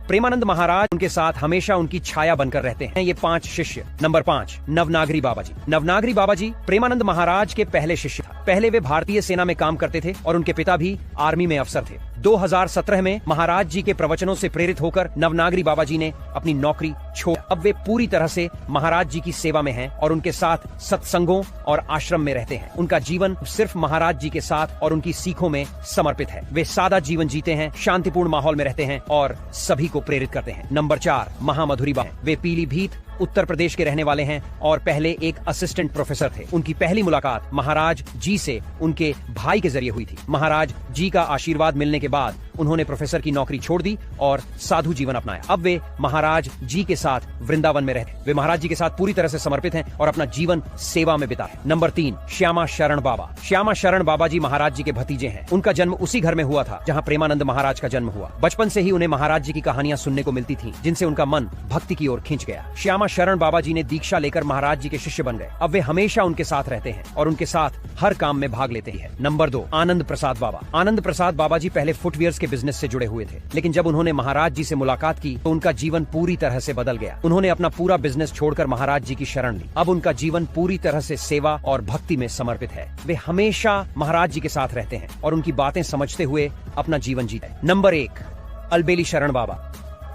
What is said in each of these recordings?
प्रेमानंद महाराज उनके साथ हमेशा उनकी छाया बनकर रहते हैं। ये 5 शिष्य। नंबर 5, नवनागरी बाबा जी। नवनागरी बाबा जी प्रेमानंद महाराज के पहले शिष्य था। पहले वे भारतीय सेना में काम करते थे और उनके पिता भी आर्मी में अफसर थे। 2017 में महाराज जी के प्रवचनों से प्रेरित होकर नवनागरी बाबा जी ने अपनी नौकरी छोड़ अब वे पूरी तरह से महाराज जी की सेवा में हैं और उनके साथ सत्संगों और आश्रम में रहते हैं। उनका जीवन सिर्फ महाराज जी के साथ और उनकी सीखों में समर्पित है। वे सादा जीवन जीते हैं, शांतिपूर्ण माहौल में रहते हैं और सभी को प्रेरित करते हैं। नंबर 4, महामधुरी बाबा। वे पीलीभीत उत्तर प्रदेश के रहने वाले हैं और पहले एक असिस्टेंट प्रोफेसर थे। उनकी पहली मुलाकात महाराज जी से उनके भाई के जरिए हुई थी। महाराज जी का आशीर्वाद मिलने के बाद उन्होंने प्रोफेसर की नौकरी छोड़ दी और साधु जीवन अपनाया। अब वे महाराज जी के साथ वृंदावन में रहते। वे महाराज जी के साथ पूरी तरह से समर्पित हैं और अपना जीवन सेवा में बिताए। नंबर 3, श्यामा शरण बाबा। श्यामा शरण बाबा जी महाराज जी के भतीजे हैं। उनका जन्म उसी घर में हुआ था जहाँ प्रेमानंद महाराज का जन्म हुआ। बचपन से ही उन्हें महाराज जी की कहानियां सुनने को मिलती थी, जिनसे उनका मन भक्ति की ओर खींच गया। श्यामा शरण बाबा जी ने दीक्षा लेकर महाराज जी के शिष्य बन गए। अब वे हमेशा उनके साथ रहते हैं और उनके साथ हर काम में भाग लेते हैं। नंबर 2, आनंद प्रसाद बाबा। आनंद प्रसाद बाबा जी पहले फुटवियर्स के बिजनेस से जुड़े हुए थे, लेकिन जब उन्होंने महाराज जी से मुलाकात की तो उनका जीवन पूरी तरह से बदल गया। उन्होंने अपना पूरा बिजनेस छोड़कर महाराज जी की शरण ली। अब उनका जीवन पूरी तरह से सेवा और भक्ति में समर्पित है। वे हमेशा महाराज जी के साथ रहते हैं और उनकी बातें समझते हुए अपना जीवन जीते हैं। नंबर 1, अलबेली शरण बाबा।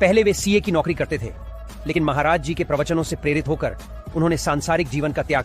पहले वे सीए की नौकरी करते थे, लेकिन महाराज जी के प्रवचनों से प्रेरित होकर उन्होंने सांसारिक जीवन का त्याग